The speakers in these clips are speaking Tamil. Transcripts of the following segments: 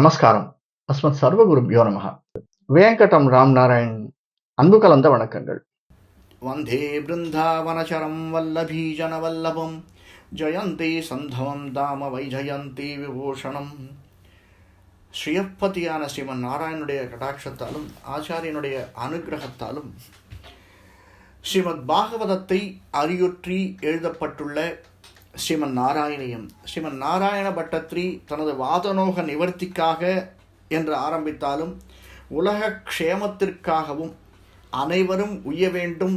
நமஸ்காரம். அஸ்மத் சர்வகுருப்யோ நமஹ. வேங்கடம் ராம் நாராயண் அன்பு கலந்த வணக்கங்கள். வந்தே பிருந்தாவனச்சரம் வல்லபீஜன வல்லபம் ஜயந்தி சந்தவம் தாம வைஜயந்தி விபூஷணம். ஸ்ரீயப்பதியான ஸ்ரீமன் நாராயணனுடைய கடாட்சத்தாலும் ஆச்சாரியனுடைய அனுகிரகத்தாலும் ஸ்ரீமத் பாகவதத்தை அறியுற்றி எழுதப்பட்டுள்ள ஸ்ரீமன் நாராயணியம் ஸ்ரீமன் நாராயண பட்டத்ரி தனது வாதனோக நிவர்த்திக்காக என்று ஆரம்பித்தாலும் உலக க்ஷேமத்திற்காகவும் அனைவரும் உய்ய வேண்டும்,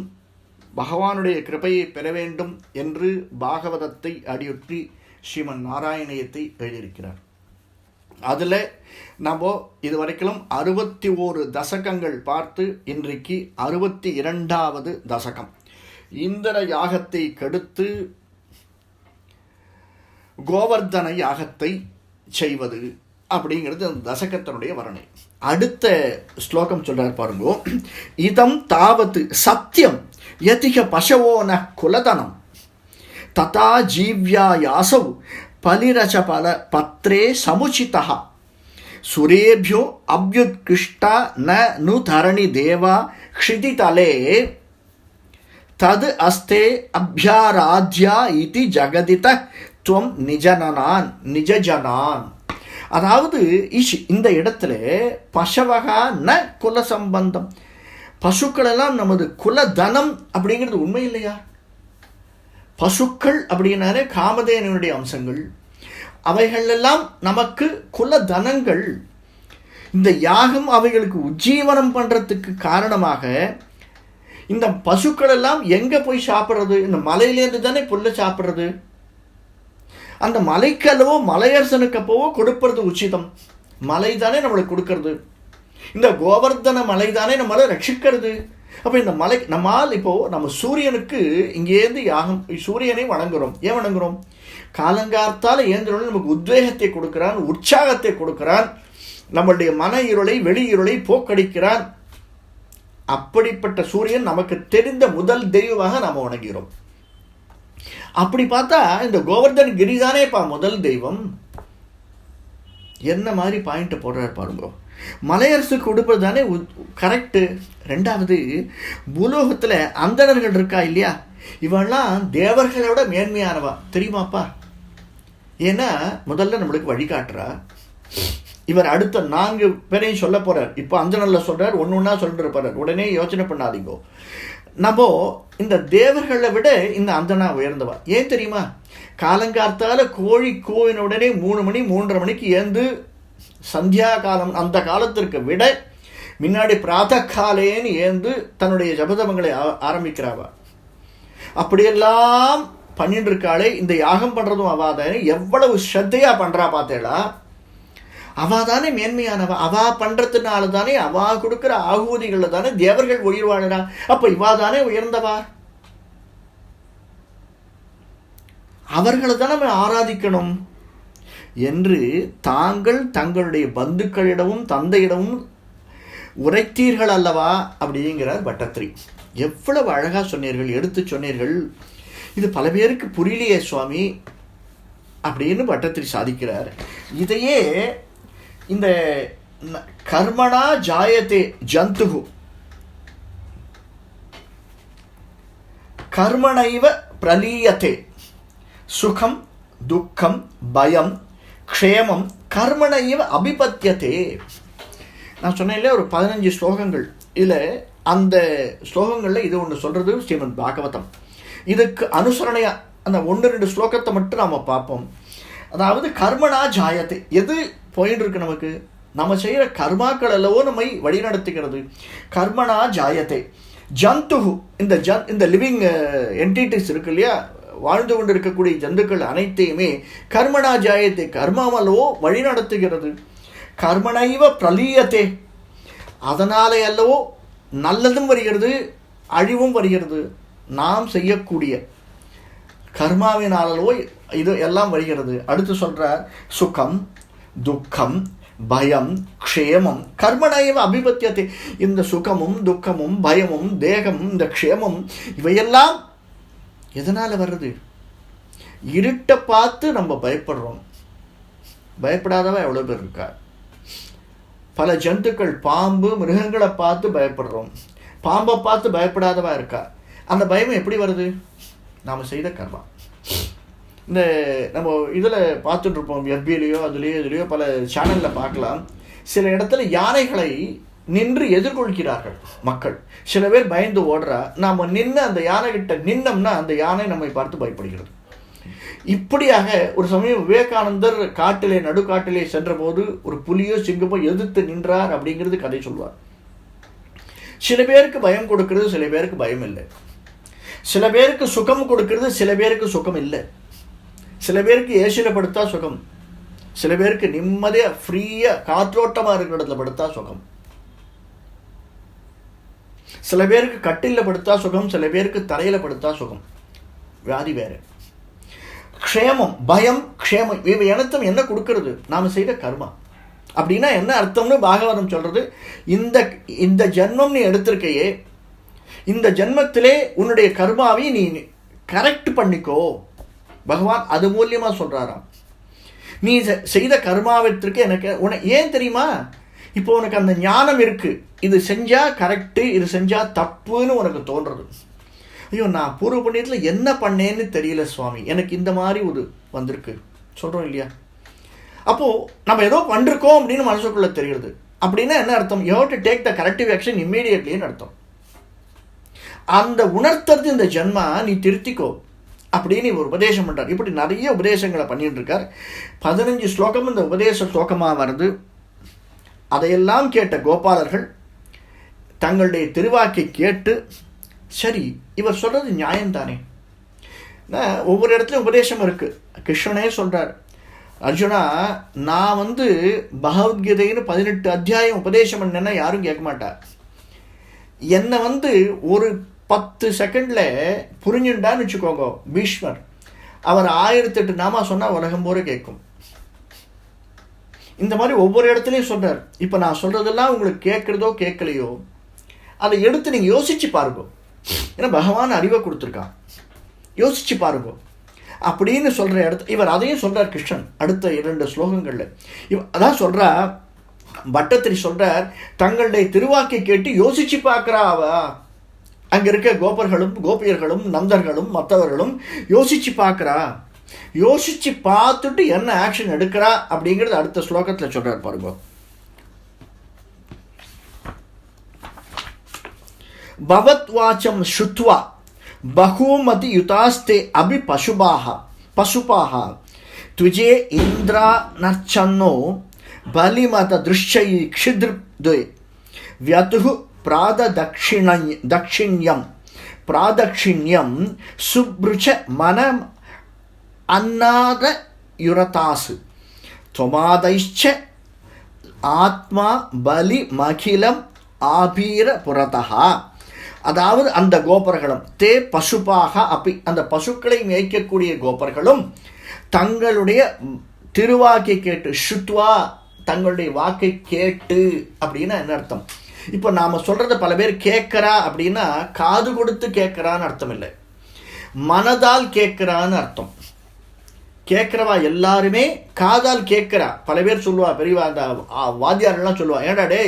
பகவானுடைய கிருபையை பெற வேண்டும் என்று பாகவதத்தை அடியுற்றி ஸ்ரீமன் நாராயணியத்தை எழுதியிருக்கிறார். அதில் நம்ம இதுவரைக்கும் 61 தசகங்கள் பார்த்து இன்றைக்கு 62வது தசகம். இந்திர யாகத்தை கெடுத்து கோவர்தன யாகத்தை செய்வது அப்படிங்கிறது அந்த தசகத்தினுடைய வர்ணனை. அடுத்த ஸ்லோகம் சொல்றார் பாருங்கோ. இதம் தாவத் சத்தியம் யதிக பசவோ ந குலதனம் ததா ஜீவ்யாயாசௌ பலிரச பல பத்ரே சமுச்சிதः சுரேபியோ அப்யுத்கிருஷ்டா ந நு தரணி தேவா க்ஷிதிதலே தது அஸ்தே அப்யாராத்யா இதி ஜகதித துவம் நிஜஜனான். அதாவது இந்த இடத்துல பசவகா ந குல சம்பந்தம், பசுக்கள் எல்லாம் நமது குலதனம் அப்படிங்கிறது உண்மை இல்லையா? பசுக்கள் அப்படின்னாலே காமதேனுடைய அம்சங்கள், அவைகள் எல்லாம் நமக்கு குலதனங்கள். இந்த யாகம் அவைகளுக்கு உஜ்ஜீவனம் பண்ணுறதுக்கு காரணமாக இந்த பசுக்கள் எல்லாம் எங்கே போய் சாப்பிட்றது? இந்த மலையிலேருந்து தானே புல்லை சாப்பிட்றது. அந்த மலைக்கல்லவோ மலையரசனுக்கு அப்போவோ கொடுப்பது உச்சிதம். மலை தானே நம்மளுக்கு கொடுக்கறது. இந்த கோவர்தன மலை தானே நம்மளை ரட்சிக்கிறது. அப்போ இந்த மலை நம்மால் இப்போது நம்ம சூரியனுக்கு இங்கேருந்து யாகம், சூரியனை வணங்குகிறோம். ஏன் வணங்குகிறோம்? காலங்கார்த்தால் ஏந்திரோன்னு நமக்கு உத்வேகத்தை கொடுக்கிறான், உற்சாகத்தை கொடுக்கிறான், நம்மளுடைய மன இருளை வெளி இருளை போக்கடிக்கிறான். அப்படிப்பட்ட சூரியன் நமக்கு தெரிந்த முதல் தெய்வமாக நாம் வணங்குகிறோம். அப்படி பார்த்தா இந்த கோவர்தன் கிரிதானேப்பா முதல் தெய்வம். என்ன மாதிரி பாயிண்ட் போடுறாரு பாருங்க. மலையரசுக்கு கொடுப்பது தானே கரெக்டு. ரெண்டாவது, பூலோகத்தில் அந்தணர்கள் இருக்கா இல்லையா, இவெல்லாம் தேவர்களோட மேன்மையானவா தெரியுமாப்பா? ஏன்னா முதல்ல நம்மளுக்கு வழிகாட்டுறா. இவர் அடுத்த 4 பேரையும் சொல்ல போறார். இப்போ அந்தணரில் சொல்றார், ஒன்று ஒன்றா சொல்லிட்டு போறார். உடனே யோசனை பண்ணாதீங்கோ. நம்ம இந்த தேவர்களை விட இந்த அந்தனா உயர்ந்தவா. ஏன் தெரியுமா? காலங்கார்த்தால கோழி கூவின உடனே 3 மணி 3:30 மணிக்கு ஏந்து சந்தியா காலம் அந்த காலத்திற்கு விட முன்னாடி பிராத காலேன்னு ஏந்து தன்னுடைய ஜபதபங்களை ஆரம்பிக்கிறாவா. அப்படியெல்லாம் பண்ணிட்டு இருக்காளே. இந்த யாகம் பண்ணுறதும் அவாதானே எவ்வளவு ஸ்ரத்தையா பண்ணுறா பார்த்தேளா? அவா தானே மேன்மையானவா. அவா பண்ணுறதுனால தானே, அவா கொடுக்குற ஆகூதிகளில் தானே தேவர்கள் உயிர் வாழறா. அப்போ இவா தானே உயர்ந்தவா. அவர்களை தான் நம்ம ஆராதிக்கணும் என்று தாங்கள் தங்களுடைய பந்துக்களிடமும் தந்தையிடமும் உரைத்தீர்கள் அல்லவா அப்படிங்கிறார் பட்டத்ரி. எவ்வளவு அழகாக சொன்னீர்கள், எடுத்து சொன்னீர்கள். இது பல பேருக்கு புரியலையே சுவாமி அப்படின்னு பட்டத்ரி சாதிக்கிறார். இதையே இந்த கர்மணா ஜாயத்தே ஜந்துகு கர்மணைவ பிரலீயத்தே சுகம் துக்கம் பயம் க்ஷேமம் கர்மணைவ அபிபத்தியத்தே. நான் சொன்னேன் இல்லையா, ஒரு 15 ஸ்லோகங்கள். இதில் அந்த ஸ்லோகங்களில் இது ஒன்று சொல்கிறது ஸ்ரீமத் பாகவதம். இதுக்கு அனுசரணையாக அந்த 1-2 ஸ்லோகத்தை மட்டும் நாம் பார்ப்போம். அதாவது கர்மணா ஜாயத்தை, எது போயின்னு இருக்கு நமக்கு? நம்ம செய்கிற கர்மாக்கள் அல்லவோ நம்மை வழிநடத்துகிறது. கர்மணா ஜாயத்தை ஜந்துகு, இந்த லிவிங் என்டிட்டிஸ் இருக்கு இல்லையா, வாழ்ந்து கொண்டு இருக்கக்கூடிய ஜந்துக்கள் அனைத்தையுமே கர்மணா ஜாயத்தை, கர்மம் அல்லவோ வழிநடத்துகிறது. கர்மணைவ பிரலீயத்தே, அதனாலே அல்லவோ நல்லதும் வருகிறது அழிவும் வருகிறது. நாம் செய்யக்கூடிய கர்மாவினாலோ இது எல்லாம் வருகிறது. அடுத்து சொல்றார், சுகம் துக்கம் பயம் க்ஷேமம் கர்மணைவ அபிபத்தியத்தை. இந்த சுகமும் துக்கமும் பயமும் தேகம் இந்த க்ஷேமம் இவையெல்லாம் எதனால் வர்றது? இருட்டை பார்த்து நம்ம பயப்படுறோம். பயப்படாதவ எவ்வளோ பேர் இருக்கா? பல ஜந்துக்கள், பாம்பு, மிருகங்களை பார்த்து பயப்படுறோம். பாம்பை பார்த்து பயப்படாதவா இருக்கா? அந்த பயம் எப்படி வருது? நாம் செய்த கர்மா. இந்த நம்ம இதில் பார்த்துட்ருப்போம், எஃபிலையோ இதுலேயோ பல சேனலில் பார்க்கலாம். சில இடத்துல யானைகளை நின்று எதிர்கொள்கிறார்கள் மக்கள். சில பேர் பயந்து ஓடுறா. நாம் நின்று அந்த யானை கிட்ட நின்னோம்னா அந்த யானை நம்மை பார்த்து பயப்படுகிறது. இப்படியாக ஒரு சமயம் விவேகானந்தர் நடுக்காட்டிலே சென்ற போது ஒரு புலியோ சிங்கமோ எதிர்த்து நின்றார் அப்படிங்கிறது கதை சொல்வார். சில பேருக்கு பயம் கொடுக்கிறது, சில பேருக்கு பயம் இல்லை. சில பேருக்கு சுகம் கொடுக்கிறது, சில பேருக்கு சுகம் இல்லை. சில பேருக்கு ஏசியில் படுத்தா சுகம், சில பேருக்கு நிம்மதியாக ஃப்ரீயாக காற்றோட்டமாக இருக்கிற இடத்துல படுத்தா சுகம். சில பேருக்கு கட்டிலில் படுத்தா சுகம், சில பேருக்கு தரையில் படுத்தா சுகம். வியாதி வேறு. க்ஷேமம், பயம், க்ஷேமம் இவை அனைத்தும் என்ன கொடுக்கிறது? நாம் செய்த கர்மா. அப்படின்னா என்ன அர்த்தம்னு பாகவதம் சொல்றது, இந்த ஜென்மம் நீ எடுத்திருக்கையே, இந்த ஜென்மத்திலே உன்னுடைய கர்மாவை நீ கரெக்ட் பண்ணிக்கோ. பகவான் அது மூலியமா சொல்றாராம். நீ செய்த கர்மாவிற்கு எனக்கு ஏன் தெரியுமா? இப்போ உனக்கு அந்த ஞானம் இருக்கு, இது செஞ்சா கரெக்டு, இது செஞ்சா தப்புன்னு உனக்கு தோன்றது. ஐயோ, நான் பூர்வ புண்ணியத்தில் என்ன பண்ணேன்னு தெரியல சுவாமி, எனக்கு இந்த மாதிரி ஒரு வந்திருக்கு சொல்கிறோம் இல்லையா? அப்போது நம்ம ஏதோ பண்ணிருக்கோம் அப்படின்னு மனசுக்குள்ளே தெரியுது. அப்படின்னா என்ன அர்த்தம்? You have to take the corrective action இம்மீடியட்லின்னு அர்த்தம். அந்த உணர்த்துறது இந்த ஜென்மா நீ திருத்திக்கோ அப்படின்னு ஒரு உபதேசம் பண்ணுறார். இப்படி நிறைய உபதேசங்களை பண்ணிட்டு இருக்கார். 15 ஸ்லோகம் இந்த உபதேச ஸ்லோகமாக வருது. அதையெல்லாம் கேட்ட கோபாலர்கள் தங்களுடைய திருவாக்கை கேட்டு, சரி இவர் சொல்கிறது நியாயம்தானே. ஒவ்வொரு இடத்துலையும் உபதேசம் இருக்குது. கிருஷ்ணனே சொல்கிறார், அர்ஜுனா, நான் பகவத்கீதைன்னு 18 அத்தியாயம் உபதேசம் பண்ணேன்னா யாரும் கேட்க மாட்டார். என்னை ஒரு 10 செகண்டில் புரிஞ்சுட்டான்னு வச்சுக்கோங்க. பீஷ்மர் அவர் 1008 நாமா சொன்னால் உலகம் போல கேட்கும். இந்த மாதிரி ஒவ்வொரு இடத்துலையும் சொல்கிறார். இப்போ நான் சொல்கிறதெல்லாம் உங்களுக்கு கேட்குறதோ கேட்கலையோ அதை எடுத்து நீங்கள் யோசித்து பாருங்க. ஏன்னா பகவான் அறிவை கொடுத்துருக்கான், யோசிச்சு பாருங்க அப்படின்னு சொல்கிற இடத்துல இவர் அதையும் சொல்கிறார் கிருஷ்ணன் அடுத்த 2 ஸ்லோகங்களில். அதான் சொல்கிறா, பட்டத்திரி சொல்கிறார், தங்களுடைய திருவாக்கை கேட்டு யோசிச்சு பார்க்குறா அவ. அங்கே இருக்க கோபர்களும் கோபியர்களும் நந்தர்களும் மற்றவர்களும் யோசிச்சு பார்க்குறா. யோசிச்சு பார்த்துட்டு என்ன ஆக்ஷன் எடுக்கிறா அப்படிங்கிறது அடுத்த ஸ்லோகத்தில் சொல்கிறார் பாருங்க. பவத் வாச்சம் ஸ்ருத்வா பகூமதி யுதாஸ்தே அபி பசுபாஹ துஜே இந்திரா நர்ச்சன்னோ பலிமத திருஷ்யை க்ஷித்ருத்வே வியதுஹு பிராதக்ஷிண்யம் சுப்ருச்ச மனம் அன்னாத யுரதாசு தொமாதைச்ச ஆத்மா பலி மகிலம் ஆபீர புரதா. அதாவது அந்த கோபர்களும் தே பசுபாக அப்படி அந்த பசுக்களை மேய்க்கக்கூடிய கோபர்களும் தங்களுடைய திருவாக்கை கேட்டு, ஸ்ருத்வா தங்களுடைய வாக்கை கேட்டு அப்படின்னா என்ன அர்த்தம்? இப்போ நாம் சொல்கிறத பல பேர் கேட்குறா அப்படின்னா காது கொடுத்து கேட்குறான்னு அர்த்தம் இல்லை, மனதால் கேட்குறான்னு அர்த்தம். கேட்குறவா எல்லாருமே காதால் கேட்குறா. பல பேர் சொல்லுவா, பெரியவா அந்த வாத்தியாரெல்லாம் சொல்லுவா, ஏடா டே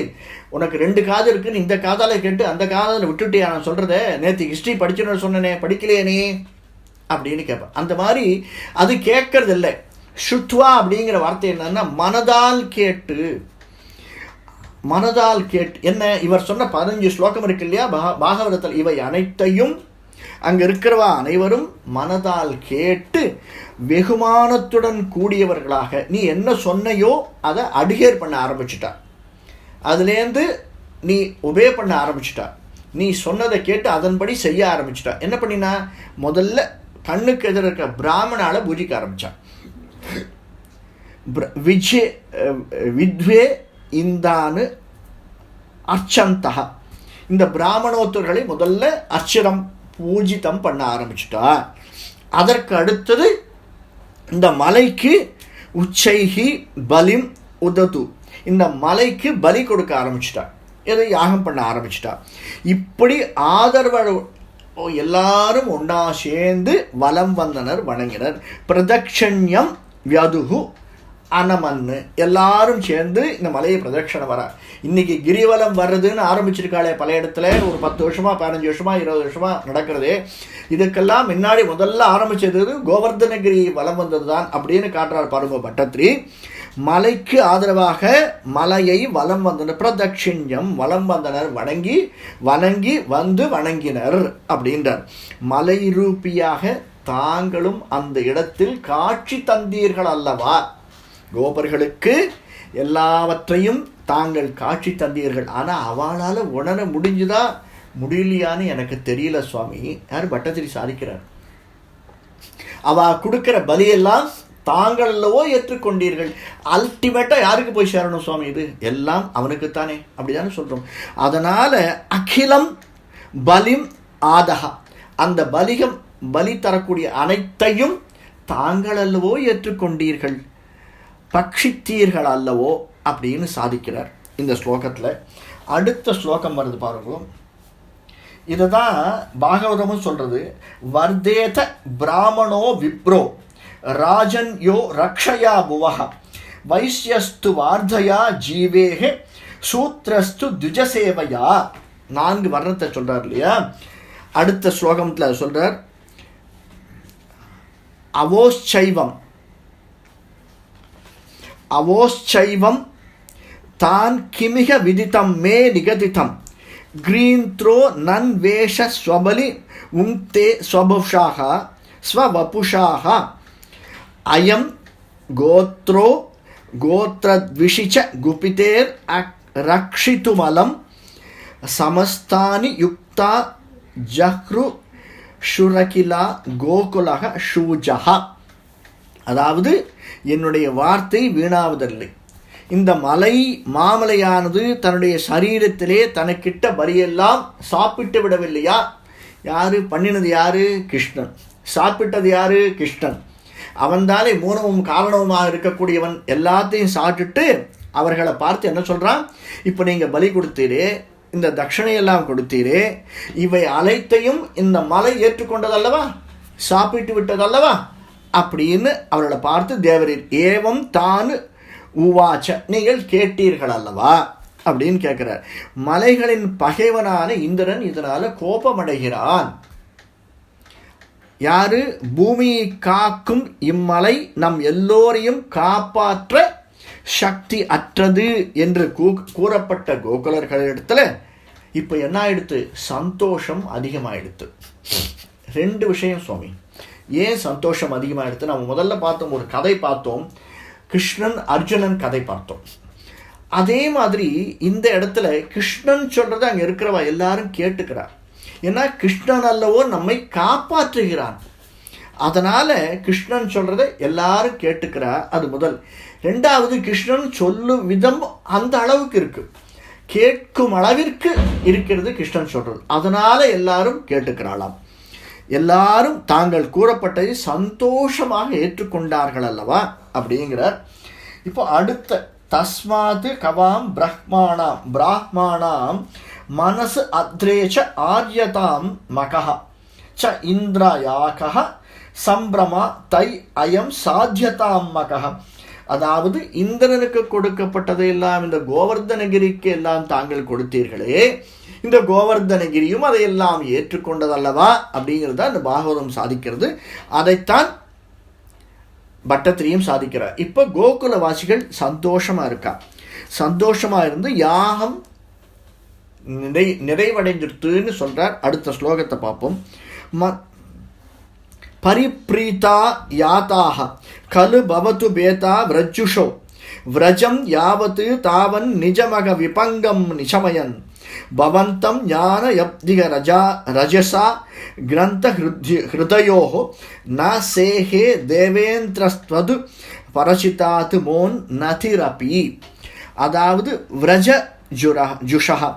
உனக்கு 2 காது இருக்குன்னு இந்த காதால் கேட்டு அந்த காதால் விட்டுட்டியா நான் சொல்கிறத, நேற்று ஹிஸ்ட்ரி படிச்சுன்னு சொன்னனே படிக்கலையே நீ அப்படின்னு கேட்பேன். அந்த மாதிரி அது கேட்கறது இல்லை. ஸ்ருத்வா அப்படிங்கிற வார்த்தை என்னன்னா மனதால் கேட்டு. மனதால் கேட்டு என்ன? இவர் சொன்ன 15 ஸ்லோகம் இருக்கு இல்லையா பாகவதத்தில், இவை அனைத்தையும் அங்கே இருக்கிறவா அனைவரும் மனதால் கேட்டு வெகுமானத்துடன் கூடியவர்களாக நீ என்ன சொன்னையோ அதை அட்ஹேர் பண்ண ஆரம்பிச்சுட்டா. அதுலேருந்து நீ ஒபே பண்ண ஆரம்பிச்சுட்டா. நீ சொன்னதை கேட்டு அதன்படி செய்ய ஆரம்பிச்சுட்டா. என்ன பண்ணினா? முதல்ல கண்ணுக்கு எதிர இருக்க பிராமணால பூஜிக்க ஆரம்பிச்சான். வித்வே இந்தானு அர்ச்சந்தா, இந்த பிராமணோத்தர்களை முதல்ல அர்ச்சனம் பூஜிதம் பண்ண ஆரம்பிச்சுட்டா. அதற்கு அடுத்தது இந்த மலைக்கு உச்சைகி பலிம் உதது, இந்த மலைக்கு பலி கொடுக்க ஆரம்பிச்சிட்டா, இதை யாகம் பண்ண ஆரம்பிச்சிட்டா. இப்படி ஆதரவு எல்லாரும் ஒன்றா சேர்ந்து வலம் வந்தனர், வணங்கினர். பிரதக்ஷண்யம் வியதுகு அனமன்னு எல்லாரும் சேர்ந்து இந்த மலையை பிரதட்சணம் வர. இன்னைக்கு கிரிவலம் வர்றதுன்னு ஆரம்பிச்சிருக்காளே பல இடத்துல, ஒரு 10 வருஷமா 15 வருஷமா 20 வருஷமா நடக்கிறது. இதுக்கெல்லாம் முன்னாடி முதல்ல ஆரம்பிச்சது கோவர்தனகிரி வலம் வந்தது தான் அப்படின்னு காட்டுறார் பாருங்க பட்டத்திரி. மலைக்கு ஆதரவாக மலையை வலம் வந்தனர், பிரதட்சிண்யம் வலம் வந்தனர், வணங்கி வணங்கி வந்து வணங்கினர் அப்படின்றார். மலை ரூபியாக தாங்களும் அந்த இடத்தில் காட்சி தந்தீர்கள் அல்லவா, கோபர்களுக்கு எல்லாவற்றையும் தாங்கள் காட்சி தந்தீர்கள். ஆனால் அவளால் உணர முடிஞ்சுதா முடியலையான்னு எனக்கு தெரியல சுவாமி. யார் பட்டத்திரி சாதிக்கிறார். அவ கொடுக்கிற பலியெல்லாம் தாங்கள் அல்லவோ ஏற்றுக்கொண்டீர்கள். அல்டிமேட்டாக யாருக்கு போய் சேரணும் சுவாமி? இது எல்லாம் அவனுக்குத்தானே, அப்படிதானே சொல்கிறோம். அதனால் அகிலம் பலிம் ஆதகா, அந்த பலி தரக்கூடிய அனைத்தையும் தாங்கள் அல்லவோ ஏற்றுக்கொண்டீர்கள், பட்சித்தீர்கள் அல்லவோ அப்படின்னு சாதிக்கிறார் இந்த ஸ்லோகத்தில். அடுத்த ஸ்லோகம் வருது பாருங்க. இதுதான் பாகவதமும் சொல்றது. வர்தேத பிராமணோ விப்ரோ ராஜன் யோ ரக்ஷயா புவஹ வைஸ்யஸ்து வார்தயா ஜீவேஹே சூத்ரஸ்து துஜசேவையா. 4 வர்ணத்தை சொல்றார் இல்லையா. அடுத்த ஸ்லோகத்தில் சொல்றார் அவோச்சைவம் தான் கிமிக விதித்தம் மே நிகதித்தம் கிரீந்த்ரோ நன்வேஷ ஸ்வபலி உங்தே ஸ்வபுஷாக ஸ்வபுஷாக அயம் கோத்ரோ கோத்ரத்விஷிச்ச குபிதேர் ரக்ஷிதுமலம் சமஸ்தானி யுக்தா ஜஹ்ரு ஷுரகிலா கோகுலக ஷூஜஹா. அதாவது என்னுடைய வார்த்தை வீணாவதில்லை. இந்த மாமலையானது தன்னுடைய சரீரத்திலே தனக்கிட்ட வரியெல்லாம் சாப்பிட்டு விடவில்லையா? யாரு பண்ணினது? யாரு? கிருஷ்ணன். சாப்பிட்டது யாரு? கிருஷ்ணன். அவன்தானே மூலமும் காரணமுமாக இருக்கக்கூடியவன். எல்லாத்தையும் சாப்பிட்டுட்டு அவர்களை பார்த்து என்ன சொல்றான்? இப்போ நீங்கள் பலி கொடுத்தீரே, இந்த தட்சணையெல்லாம் கொடுத்தீரே, இவை அனைத்தையும் இந்த மலை ஏற்றுக்கொண்டதல்லவா, சாப்பிட்டு விட்டதல்லவா அப்படின்னு அவர்களை பார்த்து தேவரீர் ஏவம் தான் உவாச்ச, நீங்கள் கேட்டீர்கள் அல்லவா அப்படின்னு கேட்கிறார். மலைகளின் பகைவனான இந்திரன் இதனால கோபமடைகிறான். யாரு? பூமியை காக்கும் இம்மலை நம் எல்லோரையும் காப்பாற்ற சக்தி அற்றது என்று கூறப்பட்ட கோகுலர்களிடத்துல இப்போ என்ன ஆயிடுத்து? சந்தோஷம் அதிகமாயிடுத்து. 2 விஷயம் சுவாமி. ஏன் சந்தோஷம் அதிகமாகிடுது? நம்ம முதல்ல பார்த்தோம், ஒரு கதை பார்த்தோம், கிருஷ்ணன் அர்ஜுனன் கதை பார்த்தோம். அதே மாதிரி இந்த இடத்துல கிருஷ்ணன் சொல்றதை அங்கே இருக்கிறவா எல்லாரும் கேட்டுக்கிறார். ஏன்னா கிருஷ்ணன் அல்லவோ நம்மை காப்பாற்றுகிறான். அதனால கிருஷ்ணன் சொல்றதை எல்லாரும் கேட்டுக்கிறார். அது முதல். 2வது, கிருஷ்ணன் சொல்லும் விதம் அந்த அளவுக்கு இருக்கு, கேட்கும் அளவிற்கு இருக்கிறது கிருஷ்ணன் சொல்றது. அதனால எல்லாரும் கேட்டுக்கிறாளாம். எல்லாரும் தாங்கள் கூறப்பட்டதை சந்தோஷமாக ஏற்றுக்கொண்டார்கள் அல்லவா அப்படிங்கிறார். இப்போ அடுத்த தஸ்மாத் கவாம் பிராஹ்மாணாம் மனசு அத்ரேச்ச ஆர்யதாம் மகஹ ச இந்திரயாகஹ சம்பிரமா தை அயம் சாத்தியதாம் மகஹ. அதாவது இந்திரனுக்கு கொடுக்கப்பட்டதை எல்லாம் இந்த கோவர்தனகிரிக்கு எல்லாம் தாங்கள் கொடுத்தீர்களே, இந்த கோவர்தனகிரியும் அதையெல்லாம் ஏற்றுக்கொண்டதல்லவா அப்படிங்கிறத அந்த பாகவதம் சாதிக்கிறது. அதைத்தான் பட்டத்திரியும் சாதிக்கிறார். இப்போ கோகுலவாசிகள் சந்தோஷமா இருக்கா. சந்தோஷமா இருந்து யாகம் நிறைவடைஞ்சிருத்துன்னு சொல்றார். அடுத்த ஸ்லோகத்தை பார்ப்போம். பரிப்ரீதா யாதாக கலு பவது பேதா விரஜுஷோ விரஜம் யாவத்து தாவன் நிஜமக விபங்கம் நிஷமயன் பவந்தம் ஞான யப்திக ரஜசா கிரந்த ஹிருதயோஹோ ந சேஹே தேவேந்திரஸ்வது பரசிதாத் மோன் நதிரபி. அதாவது விரஜ ஜுஷா,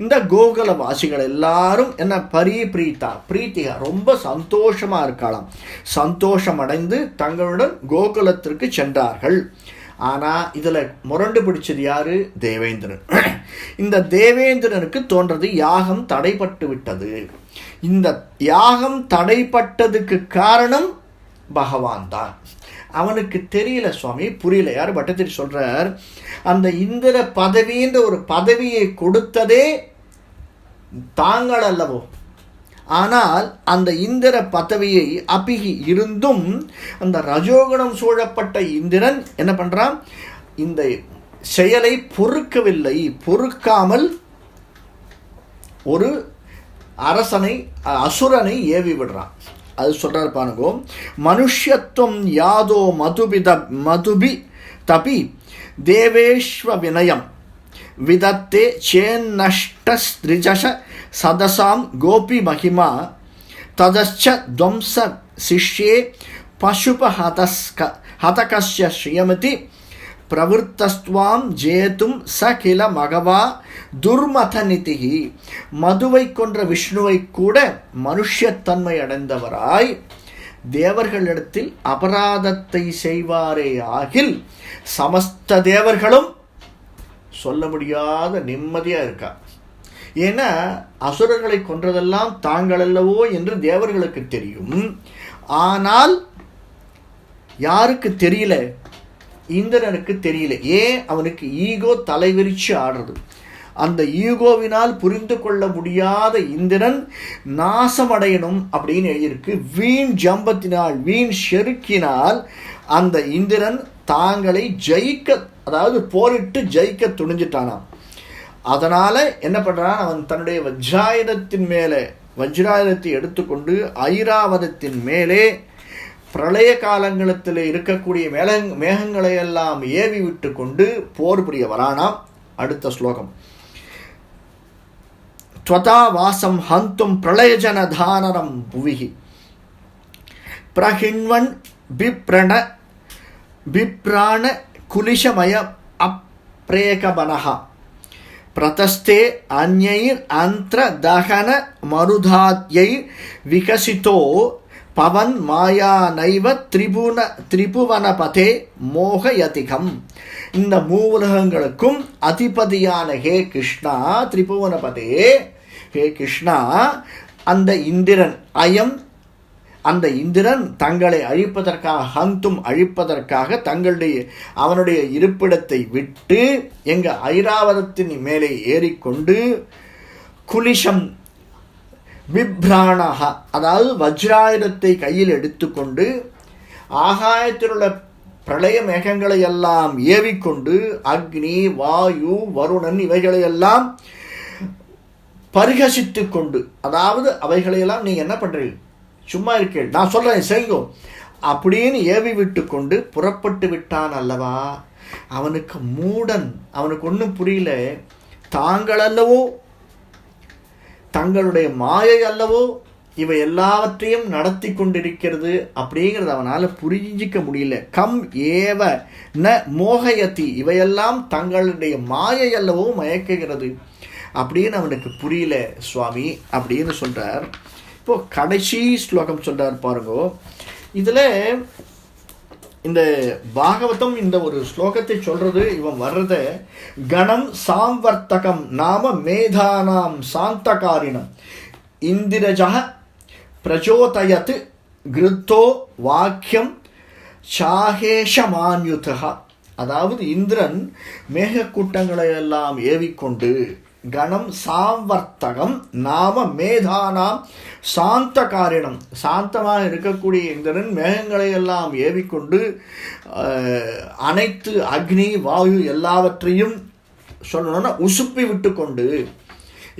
இந்த கோகுல வாசிகள் எல்லாரும் என்ன பரிப்ரீதா பிரீத்திகா ரொம்ப சந்தோஷமா இருக்கலாம். சந்தோஷம் அடைந்து தங்களுடன் கோகுலத்திற்கு சென்றார்கள். ஆனா இதுல முரண்டு பிடிச்சது யாரு? தேவேந்திரன். இந்த தேவேந்திரனுக்கு தோன்றது யாகம் தடைப்பட்டு விட்டது. இந்த யாகம் தடைப்பட்டதுக்கு காரணம் பகவான் தான். அவனுக்கு தெரியல சுவாமி, புரியல. யார் பட்டத்திரி சொல்றார், அந்த இந்திர பதவின்ற ஒரு பதவியை கொடுத்ததே தாங்கள் அல்லவோ. ஆனால் அந்த இந்திர பதவியை அபிகி இருந்தும் அந்த ரஜோகுணம் சூழப்பட்ட இந்திரன் என்ன பண்றான், இந்த செயலை பொறுக்கவில்லை. பொறுக்காமல் ஒரு அரசனை அசுரனை ஏவி விடுறான். அது சொல்றார் பாருங்கோ, மனுஷ்யத்துவம் யாதோ மதுபி தபி தேவேஸ்வ வினயம் விதத்தே சேன்னஷ்டஸ்திரிஜஷ சதசாம் கோபி மகிமா ததச்ச துவம்ச சிஷ்யே பசுபஹதகஸ்ய ஸ்ரீயமதி பிரவருத்தஸ்துவாம் ஜேதும் ச கில மகவா துர்மதநிதிஹி. மதுவை கொன்ற விஷ்ணுவை கூட மனுஷ்யத்தன்மை அடைந்தவராய் தேவர்களிடத்தில் அபராதத்தை செய்வாரே ஆகில் சமஸ்த தேவர்களும் சொல்ல முடியாத நிம்மதியாக இருக்கா. ஏன்னா அசுரர்களை கொன்றதெல்லாம் தாங்கள் அல்லவோ என்று தேவர்களுக்கு தெரியும். ஆனால் யாருக்கு தெரியல, இந்திரனுக்கு தெரியல. ஏன், அவனுக்கு ஈகோ தலைவிரிச்சு ஆடுறது. அந்த ஈகோவினால் புரிந்து கொள்ள முடியாத இந்திரன் நாசமடையணும் அப்படின்னு எழுதியிருக்கு. வீண் ஜம்பத்தினால், வீண் செருக்கினால் அந்த இந்திரன் தாங்களை ஜெயிக்க, அதாவது போரிட்டு ஜெயிக்க துணிஞ்சிட்டானாம். அதனால என்ன பண்றான், அவன் தன்னுடைய வஜ்ராயுதத்தை எடுத்துக்கொண்டு ஐராவதத்தின் மேலே பிரளய காலங்களத்தில் இருக்கக்கூடிய மேகங்களை எல்லாம் ஏவி விட்டு கொண்டு போர் புரிய வரானாம். அடுத்த ஸ்லோகம், த்வதா வாசம் ஹந்தும் பிரளயஜன தானரம் புவிஹி பிரஹிண்வன் பிப்ராண குலிஷமய அப்ரேகபனஹ பிரதஸ்தே அன்யைர் அந்த்ர தகன மருதாத்யை விகசிதோ பவன் மாயா நைவ திரிபுவனபதே மோகயதிகம். இந்த மூவுலகங்களுக்கும் அதிபதியான ஹே கிருஷ்ணா, திரிபுவனபதே ஹே கிருஷ்ணா, அந்த இந்திரன் அந்த இந்திரன் தங்களை அழிப்பதற்காக, ஹந்தும் அழிப்பதற்காக அவனுடைய இருப்பிடத்தை விட்டு எங்க ஐராவதத்தின் மேலே ஏறிக்கொண்டு குலிஷம் விப்ராணஹ, அதாவது வஜ்ராயுதத்தை கையில் எடுத்துக்கொண்டு ஆகாயத்தில் உள்ள பிரளய மேகங்களை எல்லாம் ஏவிக்கொண்டு அக்னி, வாயு, வருணன் இவைகளையெல்லாம் பரிகசித்து கொண்டு, அதாவது அவைகளையெல்லாம் நீங்க என்ன பண்றீங்க, சும்மா இருக்கேள், நான் சொல்றேன் செய்யுங்க அப்படின்னு ஏவி விட்டு கொண்டு புறப்பட்டு விட்டான் அல்லவா. அவனுக்கு மூடன், அவனுக்கு ஒன்றும் புரியல. தாங்கள் அல்லவோ, தங்களுடைய மாயை அல்லவோ இவை எல்லாவற்றையும் நடத்தி கொண்டிருக்கிறது அப்படிங்கிறது அவனால் புரிஞ்சிக்க முடியல. கம் ஏவ ந மோகயதி, இவையெல்லாம் தங்களுடைய மாயை அல்லவோ மயக்குகிறது அப்படின்னு அவனுக்கு புரியல சுவாமி அப்படின்னு சொல்றார். இப்போ கடைசி ஸ்லோகம் சொல்றார் பாருங்கோ. இதுல இந்த பாகவதம் இந்த ஒரு ஸ்லோகத்தை சொல்றது, இவன் வர்றத கணம் சாம்வர்த்தகம் நாம மேதானாம் சாந்தகாரினம் இந்திரஜா பிரச்சோதயத் கிருத்தோ வாக்கியம் சாகேஷமான்யுதா. அதாவது இந்திரன் மேகக்கூட்டங்களை எல்லாம் ஏவிக்கொண்டு, கணம் சாம்வர்த்தகம் நாம மேதானாம் சாந்த காரியம், சாந்தமாக இருக்கக்கூடிய இந்திரன் மேகங்களை எல்லாம் ஏவிக்கொண்டு அனைத்து அக்னி, வாயு எல்லாவற்றையும் சொல்லணும்னா உசுப்பி விட்டு கொண்டு,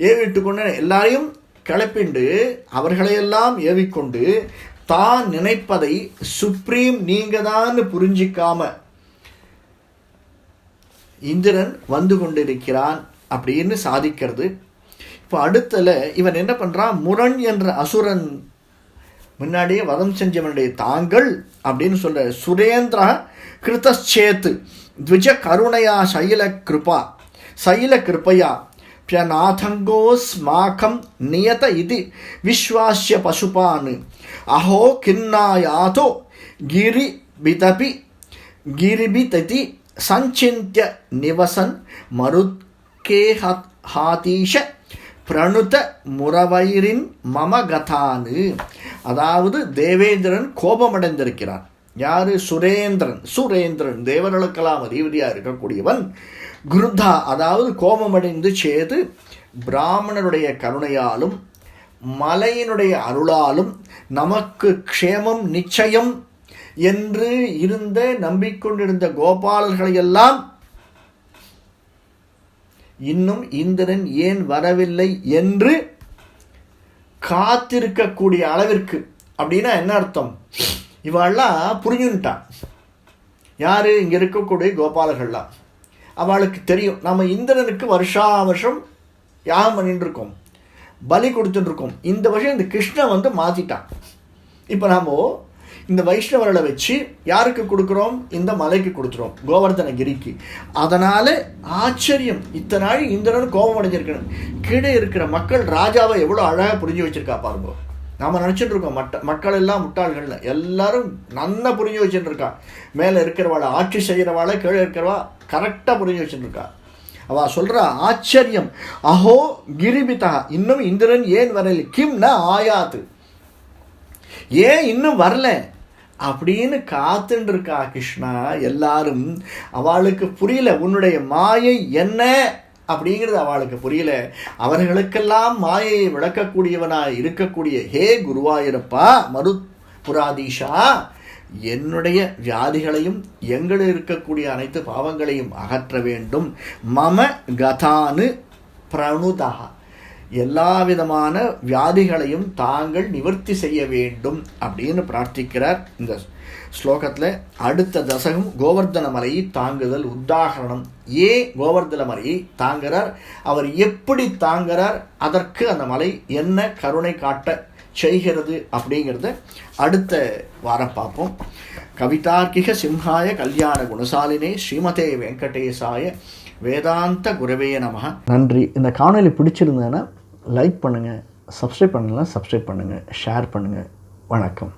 ஏவிட்டு கொண்டு எல்லாரையும் கிளப்பிண்டு அவர்களையெல்லாம் ஏவிக்கொண்டு தான் நினைப்பதை சுப்ரீம் நீங்க தான் புரிஞ்சிக்காம இந்திரன் வந்து கொண்டிருக்கிறான் அப்படின்னு சாதிக்கிறது. இப்போ அடுத்தல இவன் என்ன பண்றான், முரண் என்ற அசுரன் முன்னாடியே வதம் செஞ்சவனுடைய தாங்கள் அப்படின்னு சொல்ற சுரேந்திர கிருதச்சேத் த்விஜ கருணையா சைல கிருபையா பியநாதங்கோஸ்மாகம் நியத இது விஸ்வாஸ்ய பசுபான் அஹோ கின்னாயாதோ கிரிபிததி சஞ்சிந்திய நிவசன் மருத்கே ஹாதீஷ பிரணுத முரவைரின் மமகதானு. அதாவது தேவேந்திரன் கோபமடைந்திருக்கிறான். யாரு? சுரேந்திரன் தேவர்களுக்கெல்லாம் அதிபதியாக இருக்கக்கூடியவன். குருதா அதாவது கோபமடைந்து சேது பிராமணருடைய கருணையாலும் மலையினுடைய அருளாலும் நமக்கு க்ஷேமம் நிச்சயம் என்று இருந்த நம்பிக்கொண்டிருந்த கோபாலர்களையெல்லாம் இன்னும் இந்திரன் ஏன் வரவில்லை என்று காத்திருக்கக்கூடிய அளவிற்கு. அப்படின்னா என்ன அர்த்தம்? இவாள்லாம் புரிஞ்சுட்டான். யாரு? இங்க இருக்கக்கூடிய கோபாலர்கள்லாம். அவளுக்கு தெரியும் நம்ம இந்திரனுக்கு வருஷா வருஷம் யாகம் பண்ணிட்டு இருக்கோம், பலி கொடுத்துட்டு இருக்கோம். இந்த வருஷம் இந்த கிருஷ்ணன் வந்து மாத்திட்டான். இப்போ நாம இந்த வைஷ்ணவர்களை வச்சு யாருக்கு கொடுக்குறோம்? இந்த மலைக்கு கொடுத்துறோம், கோவர்தனகிரிக்கு. அதனால ஆச்சரியம், இத்தனை நாள் இந்திரன் கோபம் அடைஞ்சிருக்கணும். கீழே இருக்கிற மக்கள் ராஜாவை எவ்வளோ அழகாக புரிஞ்சு வச்சிருக்கா பாருங்க. நாம் நினச்சிட்டு இருக்கோம் மக்கள் எல்லாம் முட்டாள்கள், எல்லாரும் நன்னா புரிஞ்சு வச்சுட்டு இருக்கா. மேலே இருக்கிறவாளை ஆட்சி செய்கிறவாளை கீழே இருக்கிறவா கரெக்டாக புரிஞ்சு வச்சுட்டு இருக்கா. அவ சொல்றா ஆச்சரியம், அஹோ கிரிபிதா, இன்னும் இந்திரன் ஏன் வரல, கிம் ந ஆயாத்து, ஏன் இன்னும் வரல அப்படின்னு காத்துட்டு இருக்கா கிருஷ்ணா. எல்லாரும் அவளுக்கு புரியல உன்னுடைய மாயை என்ன அப்படிங்கிறது அவளுக்கு புரியல. அவர்களுக்கெல்லாம் மாயையை விளக்கக்கூடியவனாய் இருக்கக்கூடிய ஹே குருவாயூரப்பா மருத்புராதீஷா, என்னுடைய வியாதிகளையும் எங்களில் இருக்கக்கூடிய அனைத்து பாவங்களையும் அகற்ற வேண்டும். மம கதானு பிரணுதா, எல்லா விதமான வியாதிகளையும் தாங்கள் நிவர்த்தி செய்ய வேண்டும் அப்படின்னு பிரார்த்திக்கிறார் இந்த ஸ்லோகத்தில். அடுத்த தசகம் கோவர்தன மலையை தாங்குதல் உத்தாகரணம். ஏன் கோவர்தன மலையை தாங்குறார், அவர் எப்படி தாங்குறார், அதற்கு அந்த மலை என்ன கருணை காட்ட செய்கிறது அப்படிங்கிறத அடுத்த வாரம் பார்ப்போம். கவிதார்க்கிக சிம்ஹாய கல்யாண குணசாலினே ஸ்ரீமதே வெங்கடேசாய வேதாந்த குரவே நமஹ. நன்றி. இந்த காணொலி பிடிச்சிருந்தேன்னா லைக் பண்ணுங்கள், சப்ஸ்கிரைப் பண்ணலாம் சப்ஸ்கிரைப் பண்ணுங்கள், ஷேர் பண்ணுங்கள். வணக்கம்.